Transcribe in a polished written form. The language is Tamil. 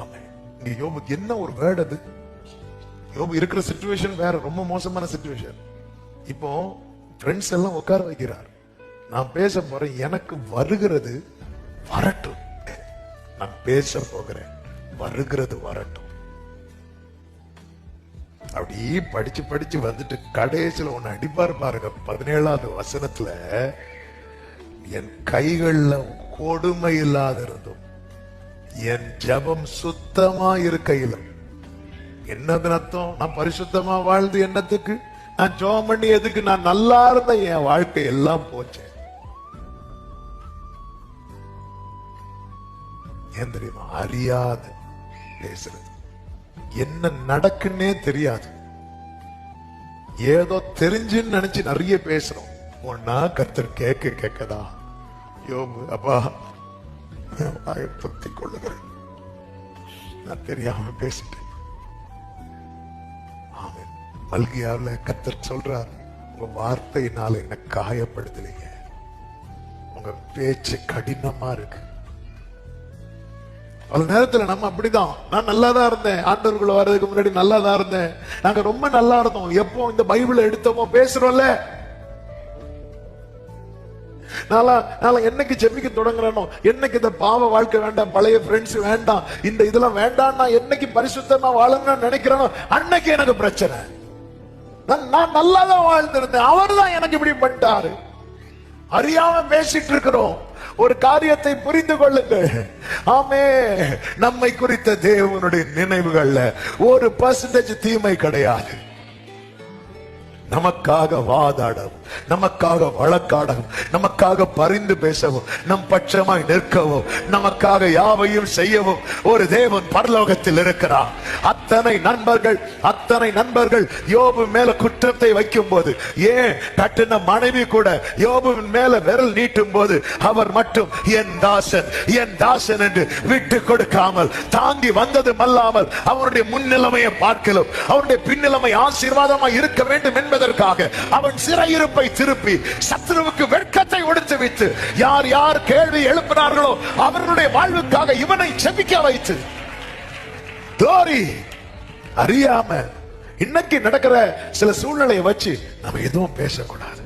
ஆமே. இங்க யோபுக்கு என்ன ஒரு வேர்ட் அது? யோபு இருக்கிற சிச்சுவேஷன் வேற, ரொம்ப மோசமான சிச்சுவேஷன். இப்போ ஃப்ரெண்ட்ஸ் எல்லாம் உட்கார வைக்கிறார். நான் பேச போறேன், எனக்கு வருகிறது வரட்டும். நான் பேச போகிறேன், வருகிறது வரட்டும். அப்படி படிச்சு படிச்சு வந்துட்டு கடைசியில ஒன்னு அடிப்பார் பாருங்க. 17வது வசனத்துல, என் கைகள்ல கொடுமை இல்லாத இருந்தும் என் ஜபம் சுத்தமா இருக்கையிலும். என்னது அர்த்தம்? நான் பரிசுத்தமா வாழ்ந்து என்னத்துக்கு? நான் ஜெபம் பண்ணி எதுக்கு? நான் நல்லா இருந்த என் வாழ்க்கை எல்லாம் போச்சு. ஏன் தெரியுமா? அறியாத பேசுறது, என்ன நடக்குன்னே தெரியாது, ஏதோ தெரிஞ்சுன்னு நினைச்சு நிறைய பேசுறோம். ஒன்னா கர்த்தர் கேட்கதா யோபு, அப்பா பொத்தி கொள்ளுகிறேன், நான் தெரியாம பேசிட்டேன். ஆமென். மல்கியாவுல கர்த்தர் சொல்றார், உங்க வார்த்தையினால என்ன காயப்படுத்தலைங்க, உங்க பேச்சு கடினமா இருக்கு. பல நேரத்துல நம்ம அப்படிதான். நான் நல்லாதான் இருந்தேன், ஆண்டவருக்குள்ள வர்றதுக்கு முன்னாடி நல்லாதான் இருந்தேன், நாங்க ரொம்ப நல்லா இருந்தோம். எப்போ இந்த பைபிளை எடுத்தோமோ பேசுறோம்ல, நான் என்னைக்கு ஜெபிக்க தொடங்குறேனோ, என்னைக்கு இந்த பாவ வாழ்க்கை வேண்டாம், பழைய ஃப்ரெண்ட்ஸ் வேண்டாம், இந்த இதெல்லாம் வேண்டாம், நான் என்னைக்கு பரிசுத்தமா வாழணும்னு நினைக்கிறேனோ அன்னைக்கு எனக்கு பிரச்சனை. நான் நல்லாதான் வாழ்ந்திருந்தேன், அவர் தான் எனக்கு இப்படி பண்ணிட்டாரு. அறியாம பேசிட்டு இருக்கிறோம். ஒரு காரியத்தை புரிந்து கொள்ளுங்கள். ஆமே, நம்மை குறித்த தேவனுடைய நினைவுகள்ல 1% தீமை கிடையாது. நமக்காக வாதாடவும், நமக்காக வழக்காடவும், நமக்காக பரிந்து பேசவும், நம் பட்சமாய் நிற்கவும், நமக்காக யாவையும் செய்யவும் ஒரு தேவன் பரலோகத்தில் இருக்கிறார். அத்தனை நண்பர்கள் யோபு மேல குற்றத்தை வைக்கும் போது, ஏன் கட்டின மனைவி கூட யோபுவின் மேல விரல் நீட்டும் போது, அவர் மட்டும் என் தாசன் என்று விட்டு கொடுக்காமல் தாங்கி வந்ததும் அல்லாமல், அவருடைய முன்னிலைமையை பார்க்கலாம், அவருடைய பின்னிலைமை ஆசீர்வாதமாய் இருக்க வேண்டும் என்பதற்காக அவன் சிறையிருப்பை திருப்பி சத்துருவுக்கு வெட்கத்தை ஒடுத்து வைத்து, யார் கேள்வி எழுப்பினார்களோ அவர்களுடைய வாழ்வுக்காக இவனை செபிக்க வைத்து, தோரி அறியாம இன்னைக்கு நடக்கிற சில சூழ்நிலையை வச்சு நம்ம எதுவும் பேசக்கூடாது.